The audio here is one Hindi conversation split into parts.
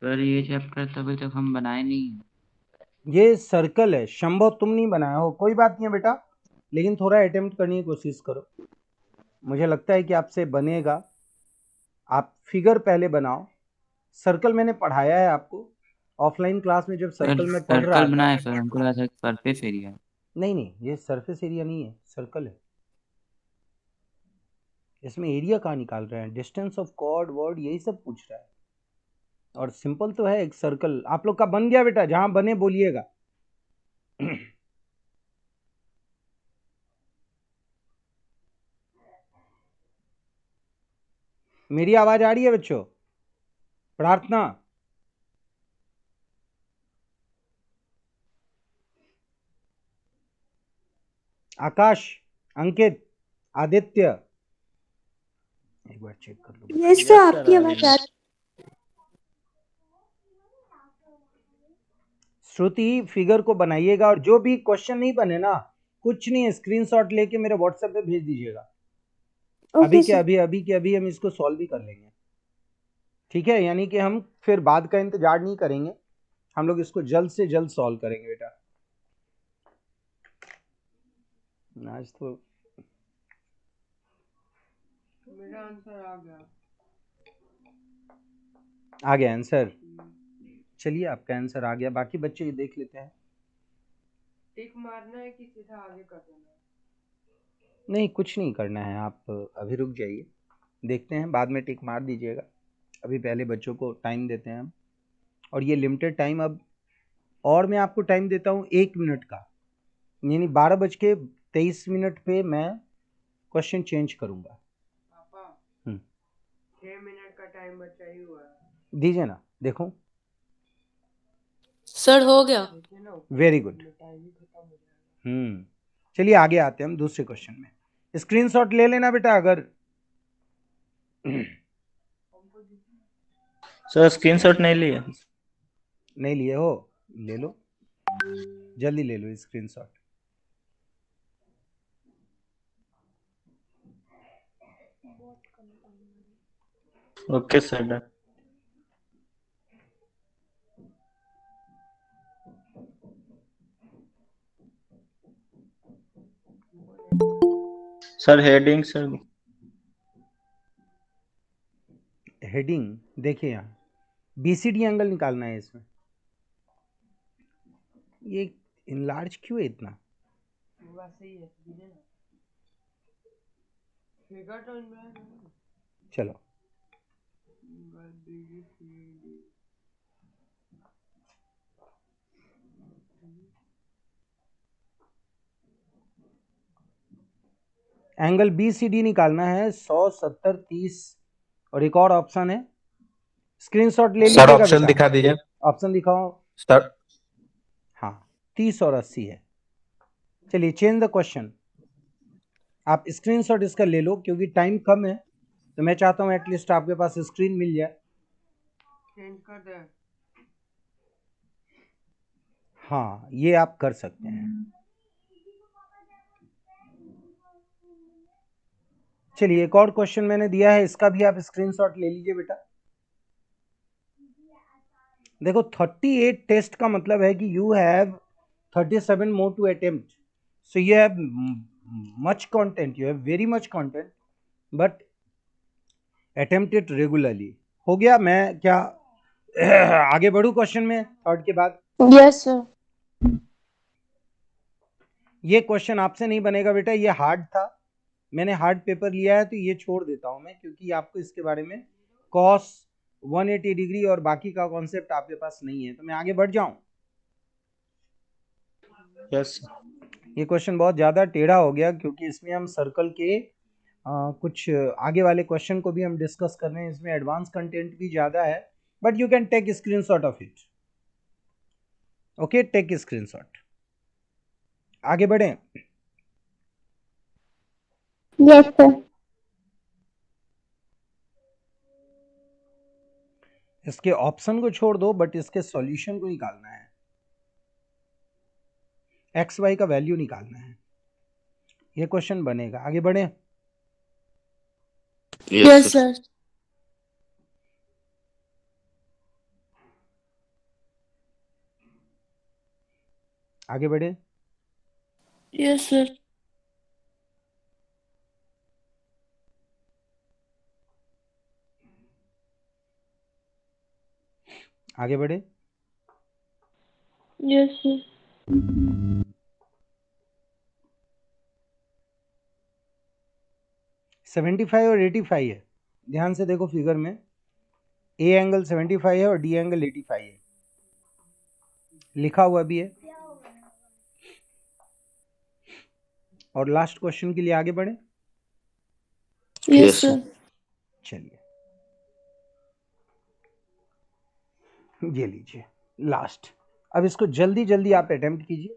पर ये चैप्टर तो अभी तक हम बनाए नहीं। ये सर्कल है शंभो, तुम नहीं बनाया हो, कोई बात नहीं है बेटा, लेकिन थोड़ा अटेम्प्ट करने की कोशिश करो, मुझे लगता है कि आपसे बनेगा। आप फिगर पहले बनाओ। सर्कल मैंने पढ़ाया है आपको ऑफलाइन क्लास में, जब पर सर्कल में पढ़ रहा सर्कल था। बनाए सर, हमको लगा था सरफेस एरिया है। नहीं नहीं, ये सरफेस एरिया नहीं है, सर्कल है। इसमें एरिया कहाँ निकाल रहे हैं, डिस्टेंस ऑफ कॉर्ड वर्ड यही सब पूछ रहा है। और सिंपल तो है, एक सर्कल आप लोग का बन गया बेटा, जहां बने बोलिएगा। मेरी आवाज आ रही है बच्चों? प्रार्थना, आकाश, अंकित, आदित्य, एक बार चेक कर लो बेटा। यस सर, आपकी आवाज आ श्रुति, फिगर को बनाइएगा, और जो भी क्वेश्चन नहीं बने ना, कुछ नहीं, स्क्रीनशॉट लेके मेरे व्हाट्सएप पे भेज दीजिएगा। Okay sir. अभी के अभी हम इसको सॉल्व भी कर लेंगे, ठीक है? यानी कि हम फिर बाद का इंतजार नहीं करेंगे, हम लोग इसको जल्द से जल्द सॉल्व करेंगे बेटा। आज तो मेरा आंसर आ गया। आ गया आंसर? चलिए आपका आंसर आ गया, बाकी बच्चे देख लेते हैं। टिक मारना है कि सीधा आगे कर देना है? नहीं, कुछ नहीं करना है, आप अभी रुक जाइए, देखते हैं, बाद में टिक मार दीजिएगा। अभी पहले बच्चों को टाइम देते हैं हम, और ये लिमिटेड टाइम अब, और मैं आपको टाइम देता हूँ 1 मिनट का, यानी 12:23 पे मैं क्वेश्चन चेंज करूंगा। पापा, 6 मिनट का टाइम बचा ही हुआ है। दीजिए ना, देखो। सर हो गया। देखिए ना, वेरी गुड। टाइम ही खत्म हो जाएगा। चलिए आगे आते हैं हम दूसरे क्वेश्चन में। स्क्रीनशॉट ले लेना बेटा अगर सर स्क्रीनशॉट नहीं लिया। नहीं लिए हो, ले लो, जल्दी ले लो screenshot. Okay sir, done. Sir heading sir. Heading देखिए, यहाँ बीसीडी एंगल निकालना है इसमें। ये इनलार्ज क्यों है इतना? वैसे ही है, दीजिए ना। फिगर तो इनमें है ना। चलो, एंगल बीसीडी निकालना है, 100, 70, 30, और एक और ऑप्शन है। स्क्रीनशॉट ले सर लीजिएगा ऑप्शन बेटा, दिखा दीजिए ऑप्शन दिखाओ। सर। हाँ, 30 और 80 है। चलिए चेंज द क्वेश्चन, आप स्क्रीनशॉट इसका ले लो, क्योंकि टाइम कम है, तो मैं चाहता हूं एटलीस्ट आपके पास स्क्रीन मिल जाए। चेंज कर दे। हाँ, ये आप कर सकते हैं। चलिए एक और क्वेश्चन मैंने दिया है, इसका भी आप स्क्रीनशॉट ले लीजिए बेटा। देखो 38 टेस्ट का मतलब है कि you have 37 more to attempt, so you have much content, you have very much content, but attempt it regularly. हो गया? मैं क्या आगे बढ़ू क्वेश्चन में थर्ड के बाद? Yes sir. ये क्वेश्चन आपसे नहीं बनेगा बेटा, ये हार्ड था, मैंने हार्ड पेपर लिया है, तो ये छोड़ देता हूं मैं, क्योंकि आपको इसके बारे में कॉस 180 डिग्री और बाकी का कॉन्सेप्ट आपके पास नहीं है, तो मैं आगे बढ़ जाऊं। यस। ये क्वेश्चन बहुत ज़्यादा टेढ़ा हो गया, क्योंकि इसमें हम सर्कल के कुछ आगे वाले क्वेश्चन को भी हम डिस्कस कर रहे हैं, इसमें एडवांस कंटेंट भी ज़्यादा है, but you can take screenshot of it. Okay, take screenshot. आगे बढ़ें। Yes sir. इसके ऑप्शन को छोड़ दो, बट इसके सॉल्यूशन को निकालना है, एक्स वाई का वैल्यू निकालना है, ये क्वेश्चन बनेगा। आगे बढ़ें। Yes sir. आगे बढ़े। Yes, sir. आगे बढ़े। Yes, sir. 75 और 85 है, ध्यान से देखो फिगर में, ए एंगल 75 है और डी एंगल 85 है, लिखा हुआ भी है। और लास्ट क्वेश्चन के लिए आगे बढ़े। Yes, sir. चलिए ये लीजिए लास्ट। अब इसको जल्दी जल्दी आप अटेम्प्ट कीजिए,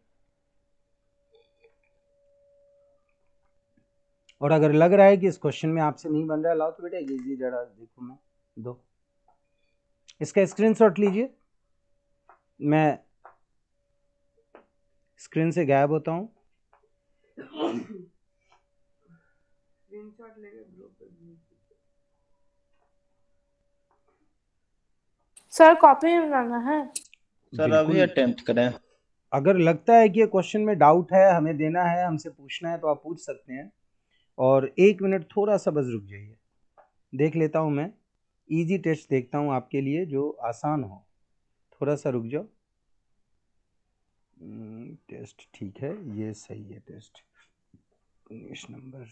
और अगर लग रहा है कि इस क्वेश्चन में आपसे नहीं बन रहा है, लाओ तो बेटा ये जरा देखो, मैं दो इसका स्क्रीनशॉट लीजिए। मैं स्क्रीन से गायब होता हूं। स्क्रीनशॉट लेके ग्रुप पे भेज दो। सर कॉपी में बनाना है। सर अभी बिल्कुल, अटेम्प्ट करें। अगर लगता है कि ये क्वेश्चन में डाउट है, हमें देना है, हमसे पूछना है, तो आप पूछ सकते हैं। और 1 मिनट थोड़ा सा बस रुक जाइए, देख लेता हूं मैं, इजी टेस्ट देखता हूं आपके लिए जो आसान हो। थोड़ा सा रुक जाओ। टेस्ट ठीक है, ये सही है टेस्ट, 19 नंबर।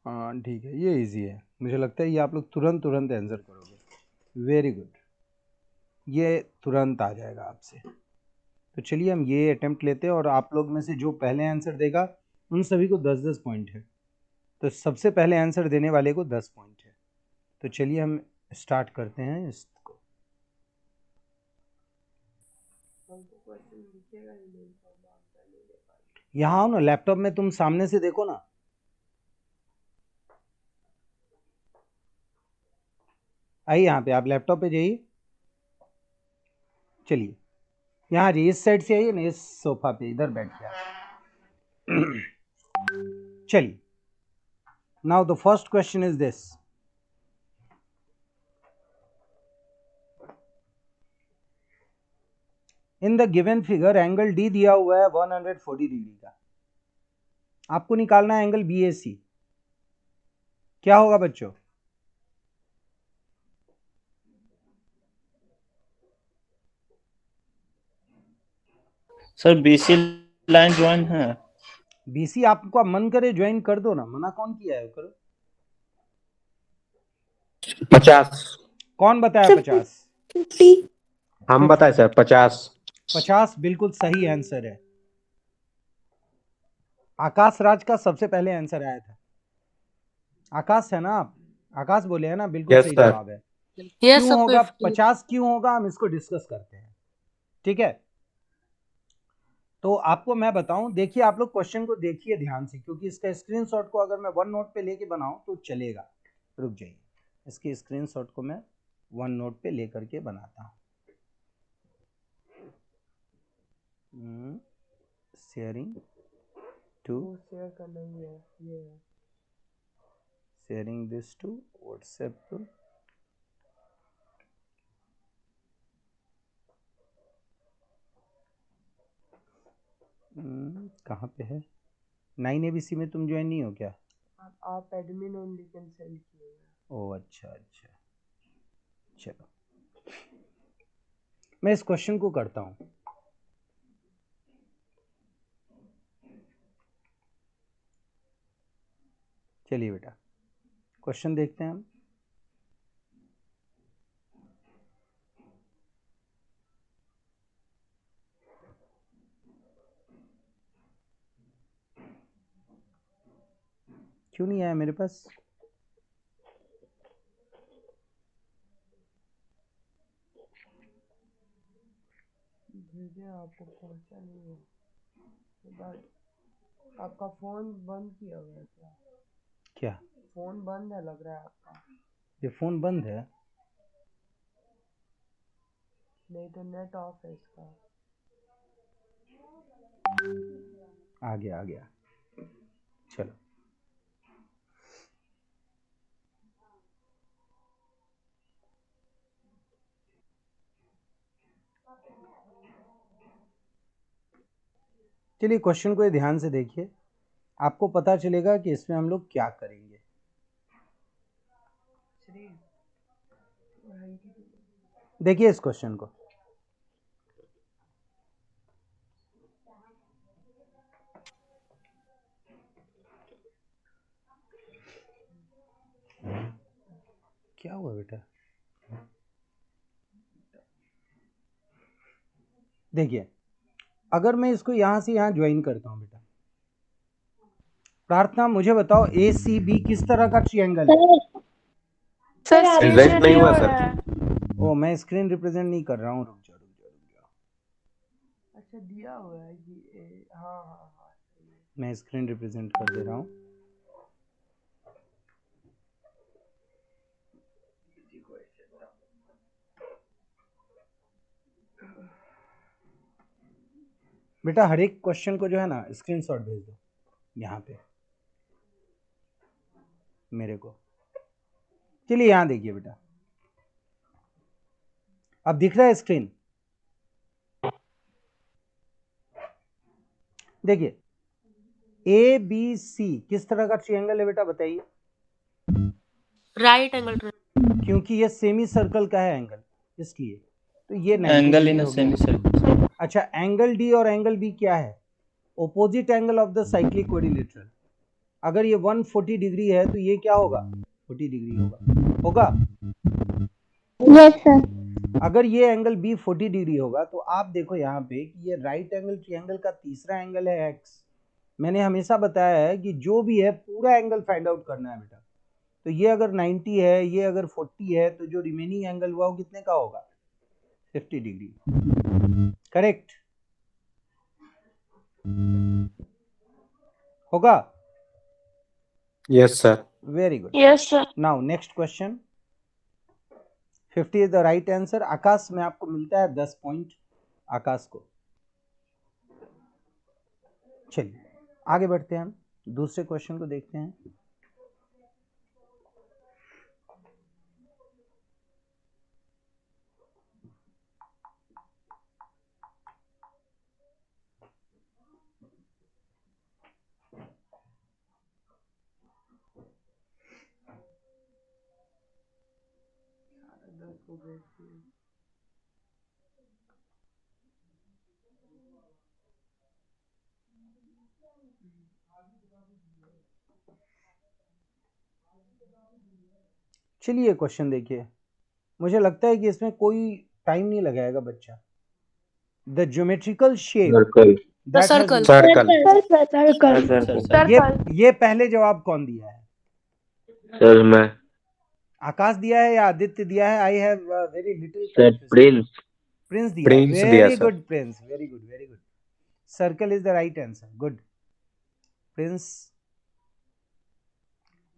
हाँ ठीक है, ये इजी है, मुझे लगता है ये आप लोग तुरंत तुरंत आंसर करोगे। वेरी गुड, ये तुरंत आ जाएगा आपसे। तो चलिए हम ये अटेम्प्ट लेते हैं, और आप लोग में से जो पहले आंसर देगा उन सभी को 10-10 पॉइंट है। तो सबसे पहले आंसर देने वाले को 10 पॉइंट है। तो चलिए हम स्टार्ट करते हैं इसको। हमको क्वेश्चन लिखेगा ही नहीं तो हम आंसर नहीं दे पाएंगे। यहाँ आओ ना, लैपटॉप में तुम सामने से देखो ना। आइए यहाँ पे, आप लैपटॉप पे जाइए। चलिए यहाँ जाइए, इस साइड से आइए ना, इस सोफा पे इधर बैठ गया। चलिए, now the first question is this. In the given figure angle D दिया हुआ है 140 डिग्री का, आपको निकालना है एंगल BAC। क्या होगा बच्चों? सर BC लाइन ज्वाइन है। BC आपका मन करे ज्वाइन कर दो ना, मना कौन किया है? करो। 50। कौन बताया सर 50? 50। हम बताए सर 50। 50 बिल्कुल सही आंसर है। आकाश राज का सबसे पहले आंसर आया था। आकाश है ना आप? आकाश बोले है ना, बिल्कुल यस सही सर। जवाब है। क्यों होगा 50, क्यों होगा, हम इसको डिस्कस करते हैं, ठीक है। तो आपको मैं बताऊं, देखिए आप लोग क्वेश्चन को देखिए ध्यान से, क्योंकि इसका स्क्रीनशॉट को अगर मैं वन नोट पे लेके बनाऊं तो चलेगा। रुक जाइए, इसके स्क्रीनशॉट को मैं वन नोट पे लेकर के बनाता हूं। शेयरिंग टू, वो शेयर करना ही है, ये है। Sharing this to WhatsApp too. कहाँ पे है? 9ABC में तुम ज्वाइन नहीं हो क्या? आप एडमिन ओनली कैंसिल किए। ओ अच्छा अच्छा, चलो मैं इस क्वेश्चन को करता हूं। चलिए बेटा, क्वेश्चन देखते हैं हम। क्यों नहीं आया मेरे पास? भेजे आपको पहुंचा नहीं है। बट आपका फोन बंद किया हुआ है क्या? क्या? फोन बंद है लग रहा है आपका। ये फोन बंद है? नहीं तो नेट ऑफ है इसका। आ गया आ गया, चलो। चलिए क्वेश्चन को ध्यान से देखिए, आपको पता चलेगा कि इसमें हम लोग क्या करेंगे। देखिए इस क्वेश्चन को, क्या हुआ बेटा? देखिए अगर मैं इसको यहां से यहां ज्वाइन करता हूं बेटा, प्रार्थना मुझे बताओ ACB किस तरह का ट्रायंगल है? सर Present नहीं हुआ, सर। ओ मैं स्क्रीन रिप्रेजेंट नहीं कर रहा हूँ, रुक जा। अच्छा दिया हुआ है ये, हाँ हाँ हाँ मैं स्क्रीन रिप्रेजेंट कर दे रहा हूँ। बेटा हर एक क्वेश्चन को जो है ना स्क्रीनशॉट भेज दो यहाँ पे मेरे को। चलिए यहाँ देखिए बेटा, अब दिख रहा है स्क्रीन? देखिए ABC किस तरह का ट्रायंगल है बेटा बताइए? राइट एंगल क्योंकि ये सेमी सर्कल का है एंगल, इसलिए तो ये 90 एंगल डिग्री इन हो गया। Semi circle. अच्छा एंगल D और एंगल B क्या है? Opposite angle of the cyclic quadrilateral. अगर ये 140 डिग्री है तो ये क्या होगा? 40 डिग्री होगा। Yes sir. अगर ये एंगल B 40 डिग्री होगा तो आप देखो यहाँ पे कि ये राइट एंगल ट्रायंगल का तीसरा एंगल है X। मैंने हमेशा बताया है कि जो भी है पूरा एंगल फाइंड आउट करना है बेटा। तो ये अगर 90 है, ये अगर 40 है, तो जो रिमेनिंग एंगल हुआ वो कितने का होगा? 50 डिग्री। करेक्ट होगा? Yes, sir. Very good. Yes sir. Now next question. 50 is the right answer. आकाश में आपको मिलता है 10 पॉइंट, आकाश को। चलिए आगे बढ़ते हैं, हम दूसरे क्वेश्चन को देखते हैं। चलिए क्वेश्चन देखिए, मुझे लगता है कि इसमें कोई टाइम नहीं लगाएगा बच्चा। The geometrical shape Circle. Circle Circle. Circle ये पहले जवाब कौन दिया है? सर मैं आकाश दिया है या आदित्य दिया है? I have very little. Sir Prince. Prince दिया। Prince दिया, very sir. Good Prince, very good very good. Circle is the right answer. Good Prince,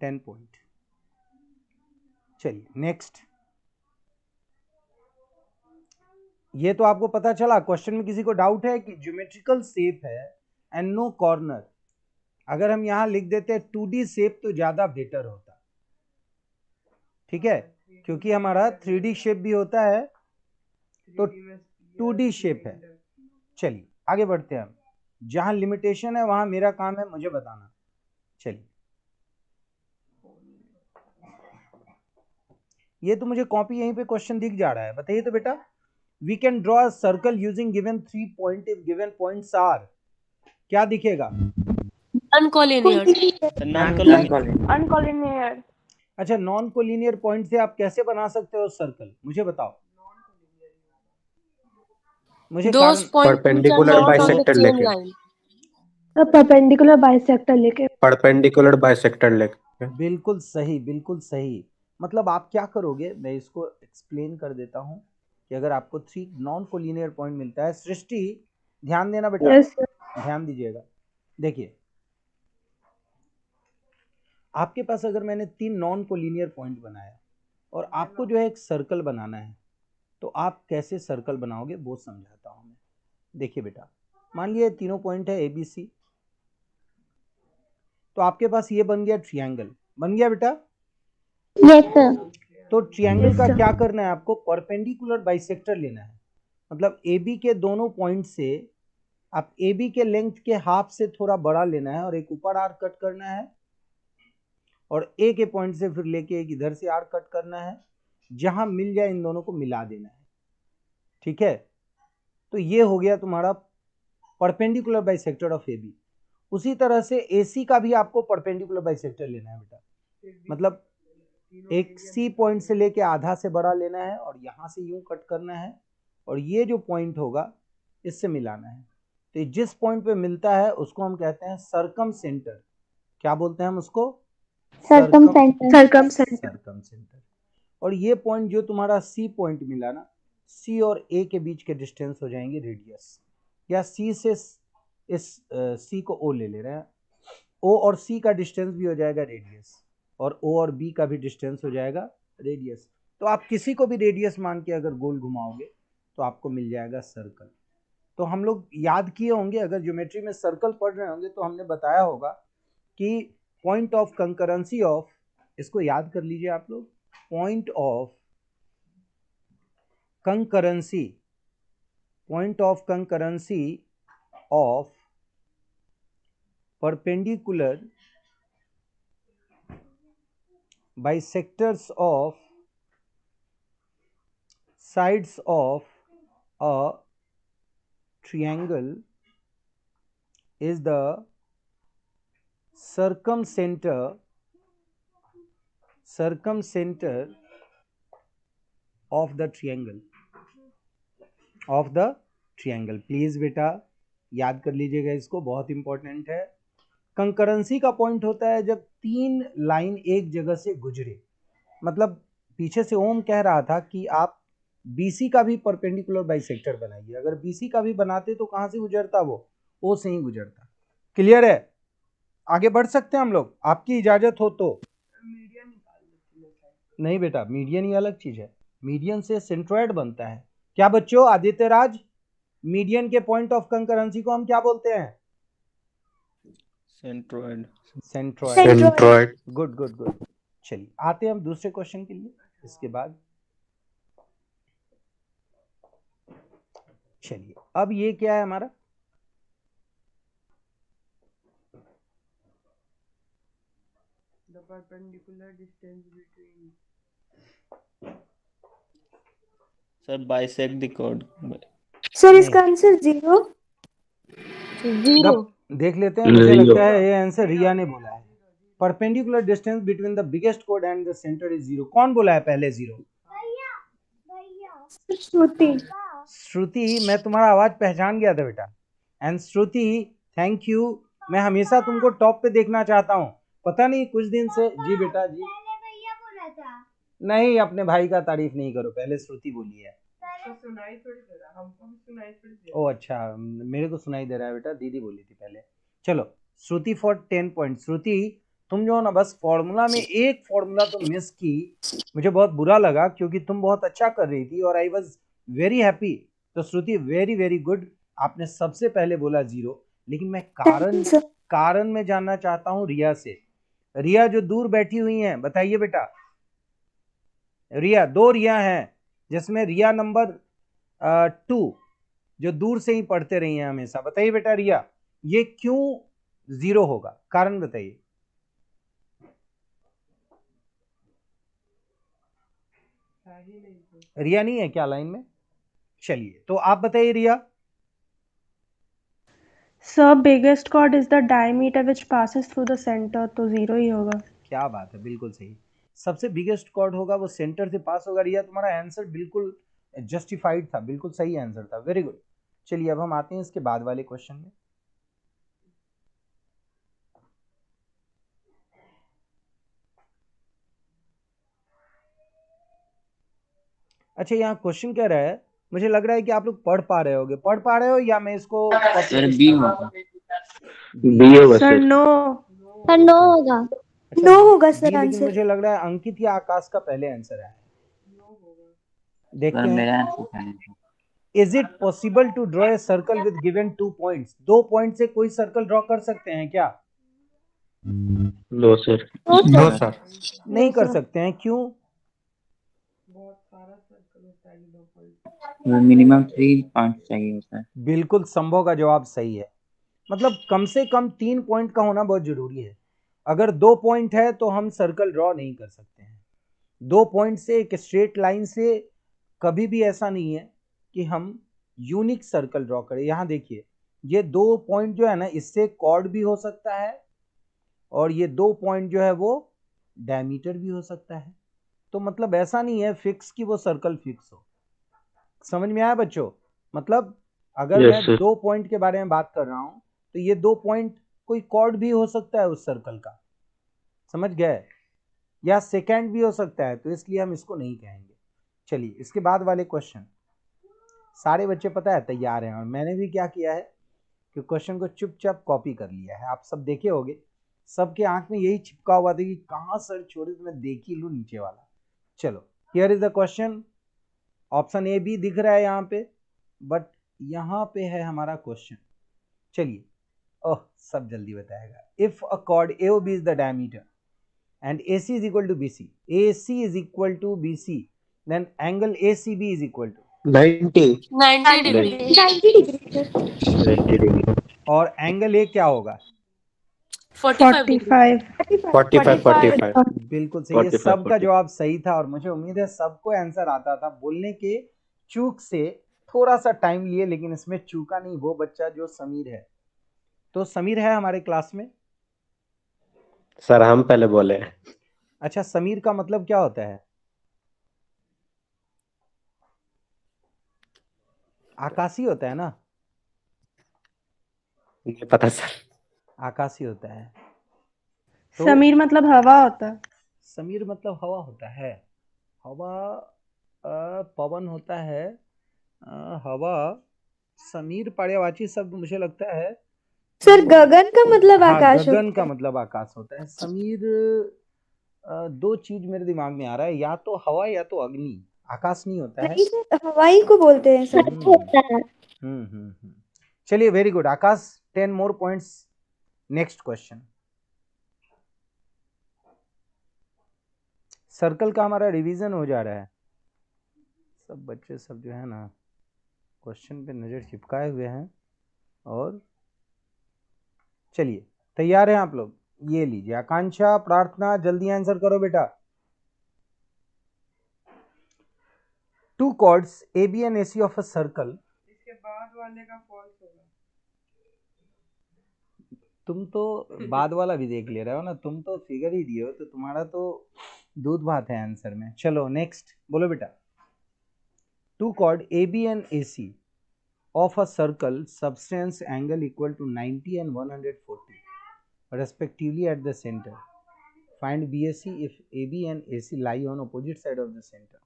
10 point. चलिए नेक्स्ट। ये तो आपको पता चला। क्वेश्चन में किसी को डाउट है कि ज्योमेट्रिकल शेप है एंड नो कॉर्नर, अगर हम यहां लिख देते 2D शेप तो ज्यादा बेटर होता। ठीक है, क्योंकि हमारा 3D शेप भी होता है तो 2D शेप है। चलिए आगे बढ़ते हैं हम। जहां लिमिटेशन है वहां मेरा काम है मुझे बताना। चलिए ये तो मुझे कॉपी यहीं पे क्वेश्चन दिख जा रहा है, बताइए तो बेटा। We can draw a circle using given 3 point if given points are, क्या दिखेगा? अनकोलिनियर अच्छा नॉन कोलिनियर पॉइंट से आप कैसे बना सकते हो सर्कल, मुझे बताओ। मुझे दोस पॉइंट Perpendicular bisector लेके। परपेंडिकुलर बाइसेक्टर लेके। Perpendicular bisector लेके। बिल्कुल सही, बिल्कुल सही। मतलब आप क्या करोगे, मैं इसको एक्सप्लेन कर देता हूं कि अगर आपको 3 नॉन कोलिनियर पॉइंट मिलता है, सृष्टि ध्यान देना बेटा। Yes sir. ध्यान दीजिएगा। देखिए आपके पास अगर मैंने 3 नॉन कोलिनियर पॉइंट बनाया और आपको जो है एक सर्कल बनाना है, तो आप कैसे सर्कल बनाओगे वो समझाता हूं मैं। देखिए बेटा, मान लिया तीनों पॉइंट है ABC, तो आपके पास ये बन गया ट्रायंगल। बन गया बेटा? Yes sir. तो ट्रायंगल Yes, का sir. क्या करना है आपको? परपेंडिकुलर बाइसेक्टर लेना है। मतलब AB के दोनों पॉइंट से आप ए बी के लेंथ के हाफ से थोड़ा बड़ा लेना है और एक ऊपर आर्क कट करना है और ए के पॉइंट से फिर लेके एक इधर से आर्क कट करना है, जहां मिल जाए इन दोनों को मिला देना है। ठीक है, तो ये हो गया तुम्हारा perpendicular bisector of A B. उसी तरह से ए सी का भी आपको परपेंडिकुलर बाइसेक्टर लेना है बेटा, मतलब एक सी पॉइंट से लेके आधा से बड़ा लेना है और यहां से यूं कट करना है और ये जो पॉइंट होगा इससे मिलाना है। तो जिस पॉइंट पे मिलता है उसको हम कहते हैं सरकम सेंटर। क्या बोलते हैं हम उसको? सरकमसेंटर। और ये पॉइंट जो तुम्हारा सी पॉइंट मिला ना, सी और ए के बीच के डिस्टेंस हो जाएंगे रेडियस, या सी से इस सी को ओ ले रहे हैं, ओ और सी का डिस्टेंस भी हो जाएगा रेडियस और ओ और बी का भी डिस्टेंस हो जाएगा रेडियस। तो आप किसी को भी रेडियस मान के अगर गोल घुमाओगे तो आपको मिल जाएगा सर्कल। तो हम लोग याद किए होंगे, अगर ज्योमेट्री में सर्कल पढ़ रहे होंगे तो हमने बताया होगा कि पॉइंट ऑफ कंकरेंसी ऑफ, इसको याद कर लीजिए आप लोग, point of concurrency of perpendicular bisectors of sides of a triangle is the circumcenter of the triangle। Please बेटा याद कर लीजिएगा इसको, बहुत इंपॉर्टेंट है। कंकरेंसी का पॉइंट होता है जब तीन लाइन एक जगह से गुजरे, मतलब पीछे से ओम कह रहा था कि आप बीसी का भी परपेंडिकुलर बाइसेक्टर बनाइए। अगर बीसी का भी बनाते तो कहां से गुजरता? वो ओ से ही गुजरता। क्लियर है? आगे बढ़ सकते हैं हम लोग, आपकी इजाजत हो तो। नहीं बेटा, मीडियन ही अलग चीज है, मीडियन से सेंट्रोइड बनता है। क्या बच्चों, आदित्य राज, मीडियन के पॉइंट ऑफ कंकरेंसी को हम क्या बोलते हैं? Centroid. Centroid. Good good good. चलिए आते हैं हम दूसरे क्वेश्चन के लिए इसके बाद। चलिए अब ये क्या है हमारा? The perpendicular distance between sir bisect the chord. Sir इसका आंसर 0। देख लेते हैं, मुझे लगता है ये आंसर रिया ने बोला है। Perpendicular distance between the biggest code and the centre is 0। कौन बोला है पहले 0? श्रुति, मैं तुम्हारा आवाज पहचान गया था बेटा। एंड श्रुति, थैंक यू, मैं हमेशा तुमको टॉप पे देखना चाहता हूँ, पता नहीं कुछ दिन से। जी बेटा जी। नहीं, अपने भाई का तारीफ नहीं करो, पहले श्रुति बोली है। सुनाई थोड़ी दे रहा, हमको भी सुनाई थोड़ी दे ओ अच्छा, मेरे को सुनाई दे रहा है बेटा, दीदी बोली थी पहले। चलो श्रुति फॉर 10 पॉइंट। श्रुति तुम जो ना बस फॉर्मूला में एक फॉर्मूला तो मिस की, मुझे बहुत बुरा लगा क्योंकि तुम बहुत अच्छा कर रही थी और आई वाज वेरी हैप्पी। तो श्रुति वेरी वेरी गुड, आपने सबसे पहले बोला 0, लेकिन मैं कारण में जानना चाहता हूं रिया से। रिया जो दूर बैठी हुई हैं, बताइए बेटा। रिया, 2 रिया हैं जिसमें रिया नंबर 2 जो दूर से ही पढ़ते रही हैं हमेशा। बताइए बेटा रिया, ये क्यों 0 होगा? कारण बताइए। रिया नहीं है क्या लाइन में? चलिए तो आप बताइए रिया। Sir, biggest chord is the diameter which passes through the center, तो 0 ही होगा। क्या बात है, बिल्कुल सही। सबसे बिगेस्ट कॉर्ड होगा वो सेंटर से पास होगा। रिया तुम्हारा आंसर बिल्कुल जस्टिफाइड था, बिल्कुल सही आंसर था, वेरी गुड। चलिए अब हम आते हैं इसके बाद वाले क्वेश्चन में। अच्छा, यहाँ क्वेश्चन क्या रहा है, मुझे लग रहा है कि आप लोग पढ़ पा रहे हो या मैं इसको सर बी होगा। सर नो होगा। अच्छा, नो होगा सर लेकिन आंसर। मुझे लग रहा है अंकित या आकाश का पहले आंसर है। देखते सर हैं। मेरा आंसर है। Is it possible to draw a circle with given 2 पॉइंट्स? 2 पॉइंट से कोई सर्कल ड्रॉ कर सकते हैं क्या? No sir. No sir. नहीं कर सकते हैं, क्यों? बहुत सारा सर्कल होता है 2 पॉइंट। मिनिमम 3 पॉइंट चाहिए होता है। बिल्कुल संभव का जवाब सही है। मतलब कम से कम 3 पॉइंट का होना बहुत जरूरी है। अगर 2 पॉइंट है तो हम सर्कल ड्रॉ नहीं कर सकते हैं। 2 पॉइंट से एक स्ट्रेट लाइन से कभी भी ऐसा नहीं है कि हम यूनिक सर्कल ड्रॉ करें। यहाँ देखिए ये 2 पॉइंट जो है ना, इससे कॉर्ड भी हो सकता है और ये 2 पॉइंट जो है वो डायमीटर भी हो सकता है। तो मतलब ऐसा नहीं है फिक्स कि वो सर्कल फिक्स हो। समझ में आया बच्चों? मतलब अगर Yes, मैं sir. 2 पॉइंट के बारे में बात कर रहा हूं तो ये 2 पॉइंट कोई कॉर्ड भी हो सकता है उस सर्कल का, समझ गए? या सेकेंड भी हो सकता है, तो इसलिए हम इसको नहीं कहेंगे। चलिए इसके बाद वाले क्वेश्चन। सारे बच्चे पता है तैयार हैं और मैंने भी क्या किया है कि क्वेश्चन को चुपचाप कॉपी कर लिया है। आप सब देखे होंगे, सबके आंख में यही चिपका हुआ था कि कहाँ सर छोड़े तो मैं देख ही लूँ नीचे वाला। चलो here is the question. Option A B दिख रहा है यहाँ पे, बट यहाँ पे है हमारा क्वेश्चन। चलिए, ओह सब जल्दी बताएगा। If a cord AOB is the diameter and AC is equal to BC, AC is equal to BC, then angle ACB is equal to 90. 90 degree. 90 degree, sir. 90 degree. और एंगल ए क्या होगा? 45 degree. 45. 45. बिल्कुल सही है। 45, सबका 40. जवाब सही था और मुझे उम्मीद है सबको आंसर आता था। बोलने के चूक से थोड़ा सा टाइम लिए, लेकिन इसमें चूका नहीं वो बच्चा जो समीर है। तो समीर है हमारे क्लास में। सर हम पहले बोले। अच्छा, समीर का मतलब क्या होता है? आकाशी होता है ना? नहीं पता सर। आकाशी होता है। तो समीर मतलब हवा होता है। समीर मतलब हवा होता है। हवा पवन होता है। हवा समीर पर्यायवाची शब्द मुझे लगता है। सर गगन का मतलब हाँ, आकाश गगन होता का है। मतलब आकाश होता है। समीर 2 चीज मेरे दिमाग में आ रहा है, या तो हवा या तो अग्नि। आकाश नहीं होता है। नहीं सर, हवाई को बोलते हैं सर। चलिए वेरी गुड आकाश, 10 more points. Next question. Circle का हमारा रिवीजन हो जा रहा है। सब बच्चे सब जो है ना क्वेश्चन पे नजर चिपकाए हुए हैं। और चलिए तैयार हैं आप लोग? ये लीजिए आकांक्षा, प्रार्थना, जल्दी आंसर करो बेटा। 2 chords AB and AC of a circle। इसके बाद वाले का फॉल्स होगा। तुम तो बाद वाला भी देख ले रहे हो ना, तुम तो फिगर ही दिए हो, तो तुम्हारा तो दूध भात है आंसर में। चलो नेक्स्ट बोलो बेटा। 2 chord AB and AC of a circle subtends angle equal to 90 and 140 respectively at the center. Find BAC if AB and AC lie on opposite side of the center।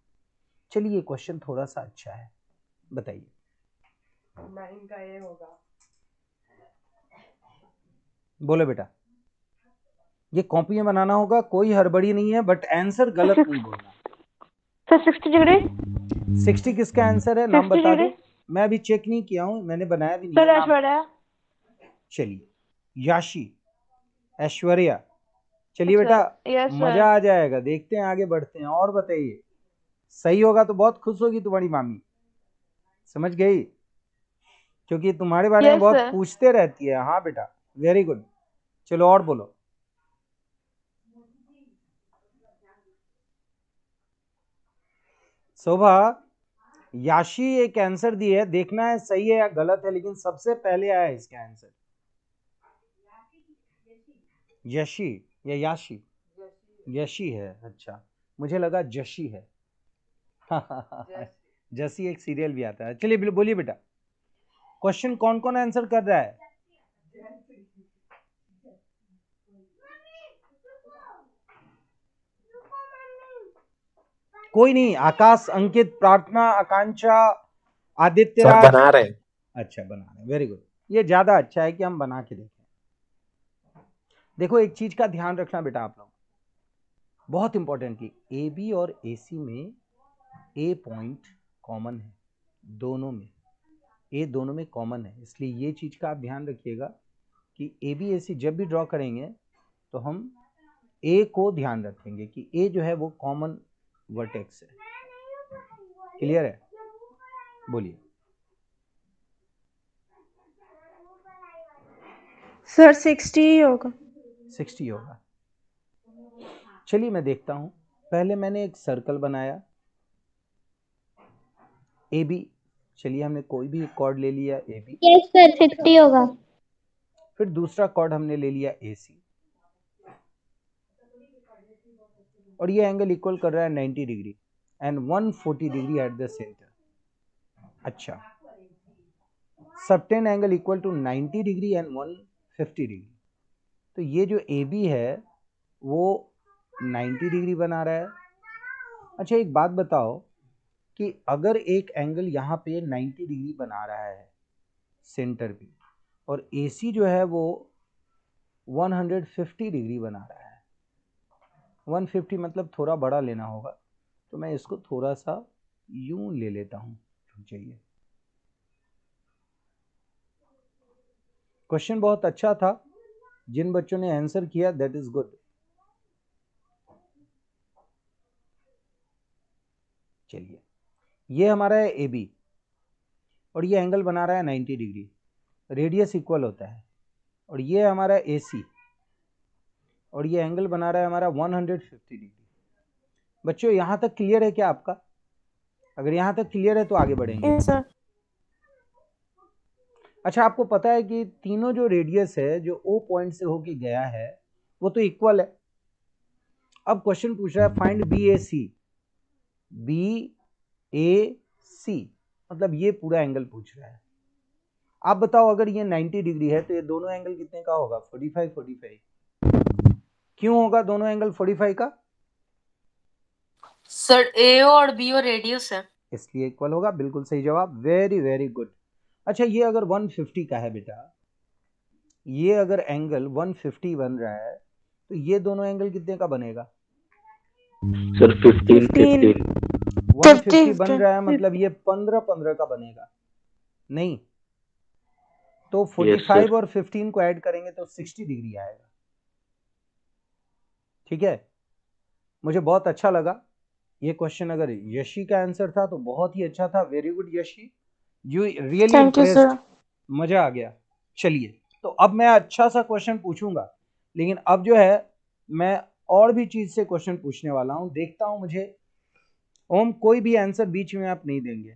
चलिए ये क्वेश्चन थोड़ा सा अच्छा है, बताइए। 9 का ये होगा। बोलो बेटा। ये कॉपी में बनाना होगा, कोई हड़बड़ी नहीं है, बट आंसर गलत नहीं बोलना। Sir 60 degree. 60 किसका आंसर है? नाम 60 बता दो। डिग्री। मैं अभी चेक नहीं किया हूँ, मैंने बनाया भी नहीं सर है। नाम- ऐश्वर्या। चलिए याशी, ऐश्वर्या। चलिए बेटा, यस मजा आ जाएगा। देखते हैं, आगे बढ़ते हैं। और बताइए, सही होगा तो बहुत खुश होगी तुम्हारी मामी, समझ गई? क्योंकि तुम्हारे बारे में Yes, बहुत sir. पूछते रहती है। हाँ बेटा, वेरी गुड। चलो और बोलो। शोभा, याशी एक आंसर दी है, देखना है सही है या गलत है, लेकिन सबसे पहले आया है इसका आंसर। यशी या याशी? यशी है। अच्छा, मुझे लगा जशी है। जसी एक सीरियल भी आता है। चलिए बोलिए बेटा, क्वेश्चन कौन कौन आंसर कर रहा है? कोई नहीं। आकाश, अंकित, प्रार्थना, आकांक्षा, आदित्य सर राज। बना रहे हैं। अच्छा बना रहे, वेरी गुड। ये ज्यादा अच्छा है कि हम बना के देखें। देखो एक चीज का ध्यान रखना बेटा आप लोग, बहुत इंपॉर्टेंटली। ए बी और ए सी में ए पॉइंट कॉमन है दोनों में। ए दोनों में कॉमन है, इसलिए ये चीज का आप ध्यान रखिएगा कि ए बी ए सी जब भी ड्रॉ करेंगे तो हम ए को ध्यान रखेंगे कि ए जो है वो कॉमन वर्टेक्स है। क्लियर है? बोलिए। सर 60 ही होगा। 60 होगा। चलिए मैं देखता हूं। पहले मैंने एक सर्कल बनाया ए बी। चलिए हमने कोई भी एक कॉर्ड ले लिया ए बी। यस सर 60 होगा। फिर दूसरा कॉर्ड हमने ले लिया ए सी, और ये एंगल इक्वल कर रहा है 90 degree and 140 degree at the centre. अच्छा, subtend angle equal to 90 degree and 150 degree. तो ये जो ए बी है वो 90 डिग्री बना रहा है। अच्छा एक बात बताओ कि अगर एक एंगल यहाँ पे 90 डिग्री बना रहा है सेंटर पे, और AC जो है वो 150 डिग्री बना रहा है, 150 मतलब थोड़ा बड़ा लेना होगा, तो मैं इसको थोड़ा सा यूं ले लेता हूँ। चाहिए। क्वेश्चन बहुत अच्छा था, जिन बच्चों ने आंसर किया दैट इज गुड। चलिए ये हमारा है ए बी, और ये एंगल बना रहा है 90 डिग्री, रेडियस इक्वल होता है, और ये हमारा ए सी, और ये एंगल बना रहा है हमारा 150 डिग्री। बच्चों यहां तक क्लियर है क्या आपका? अगर यहां तक क्लियर है तो आगे बढ़ेंगे। Yes sir. अच्छा आपको पता है कि तीनों जो रेडियस है जो ओ पॉइंट से होके गया है वो तो इक्वल है। अब क्वेश्चन पूछ रहा है फाइंड बी ए सी। बी ए सी मतलब ये पूरा एंगल पूछ रहा है। आप बताओ अगर ये 90 डिग्री है तो ये दोनों एंगल कितने का होगा? 45 45। क्यों होगा दोनों एंगल 45 का? सर ए और बी और रेडियस है, इसलिए इक्वल होगा। बिल्कुल सही जवाब, वेरी वेरी गुड। अच्छा ये अगर 150 का है बेटा, ये अगर एंगल 150 बन रहा है तो ये दोनों एंगल कितने का बनेगा? सर 15 15 150 बन रहा है मतलब ये 15 15 का बनेगा नहीं, तो 45 और 15 को ऐड करेंगे तो 60 डिग्री आएगा। ठीक है, मुझे बहुत अच्छा लगा ये क्वेश्चन। अगर यशी का आंसर था तो बहुत ही अच्छा था। Very good Yeshi, you really impressed, मजा आ गया। चलिए तो अब मैं अच्छा सा क्वेश्चन पूछूंगा, लेकिन अब जो है मैं और भी चीज से क्वेश्चन पूछने वाला हूं। देखता हूं मुझे ओम कोई भी आंसर बीच में आप नहीं देंगे,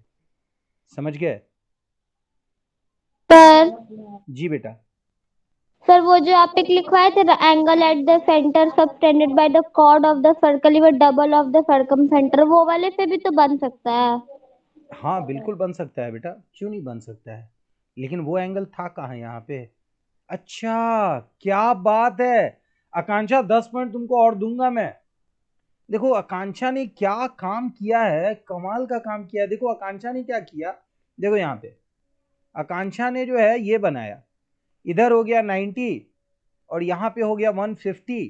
समझ गए? सर जी बेटा। सर वो जो आप एक लिखवाए थे ना, angle at the centre subtended by the chord of the circle even double of the circumcentre, वो वाले पे भी तो बन सकता है। हाँ बिल्कुल बन सकता है बेटा, क्यों नहीं बन सकता है, लेकिन वो एंगल था कहाँ यहाँ पे? अच्छा क्या बात है आकांक्षा, 10 पॉइंट तुमको और दूंगा मैं। देखो आकांक्षा ने क्या काम किया है, कमाल का काम किया है। देखो आकांक्षा ने क्या किया, देखो यहाँ पे आकांक्षा ने जो है ये बनाया, इधर हो गया 90 और यहाँ पे हो गया 150।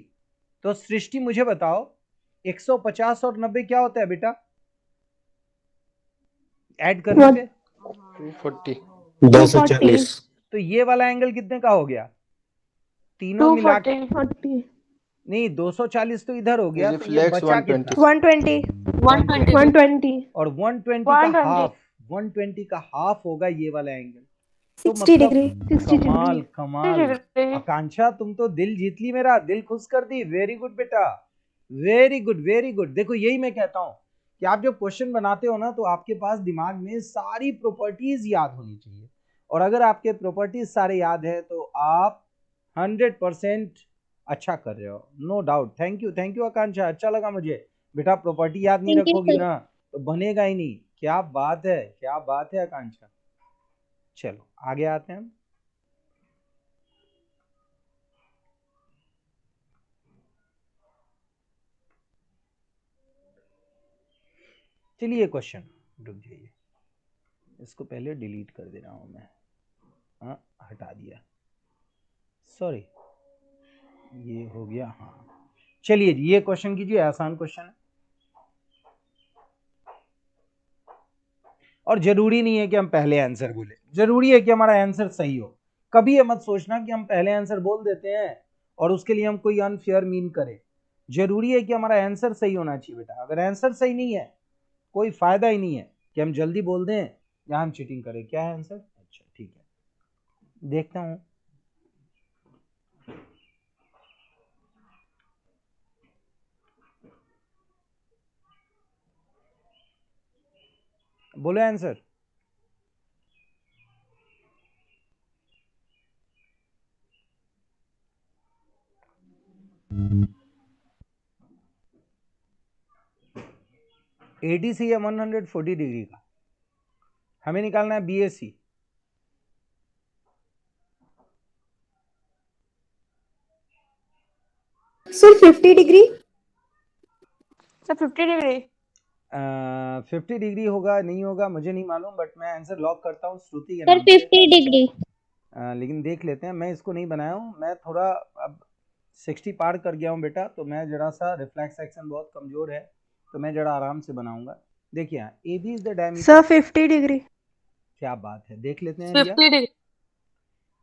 तो सृष्टि मुझे बताओ 150 और 90 क्या होता है बेटा ऐड करने पे? 240। तो ये वाला एंगल कितने का हो गया? तीनों मिला के 240 नहीं, 240 तो इधर हो गया, तो ये बचा कितना? 120 120 120 और 120 का हाफ, 120 का हाफ होगा ये वाला एंगल। तो 60 डिग्री। कमाल कमाल। आकांक्षा तुम तो दिल जीत ली, मेरा दिल खुश कर दी। वेरी गुड बेटा, वेरी गुड वेरी गुड। देखो यही मैं कहता हूं कि आप जब क्वेश्चन बनाते हो ना तो आपके पास दिमाग में सारी प्रॉपर्टीज याद होनी चाहिए, और अगर आपके प्रॉपर्टीज सारे याद है तो आप 100% अच्छा कर रहे हो, नो डाउट। थैंक यू आकांक्षा, अच्छा लगा मुझे। बेटा प्रॉपर्टी याद नहीं रखोगी ना तो बनेगा ही नहीं। क्या बात है, क्या बात है आकांक्षा। चलो आगे आते हैं। चलिए क्वेश्चन, रुक जाइए, इसको पहले डिलीट कर दे रहा हूं मैं। हाँ हटा दिया, सॉरी, ये हो गया। हाँ चलिए जी, ये क्वेश्चन कीजिए, आसान क्वेश्चन है और जरूरी नहीं है कि हम पहले आंसर बोले, जरूरी है कि हमारा आंसर सही हो। कभी ये मत सोचना कि हम पहले आंसर बोल देते हैं और उसके लिए हम कोई अनफेयर मीन करें। जरूरी है कि हमारा आंसर सही होना चाहिए बेटा। अगर आंसर सही नहीं है कोई फायदा ही नहीं है कि हम जल्दी बोल दें यहाँ हम चीटिंग करें, क्या है आंसर? अच्छा ठीक है, देखता हूँ। बोलो आंसर। एडीसी है 140 डिग्री का, हमें निकालना है BAC. Sir 50 degree. Sir 50 degree. 50 degree होगा नहीं होगा मुझे नहीं मालूम, बट मैं आंसर लॉक करता हूँ श्रुति के सर नाम से। 50 डिग्री। लेकिन देख लेते हैं, मैं इसको नहीं बनाया हूँ, मैं थोड़ा अब 60 पार कर गया हूँ बेटा, तो मैं जरा सा रिफ्लेक्स एक्शन बहुत कमजोर है, तो मैं जरा आराम से बनाऊंगा। देखिए यहाँ A B is the diameter. Sir 50 डिग्री। क्या बात है, देख लेते हैं भैया। 50 डिग्री।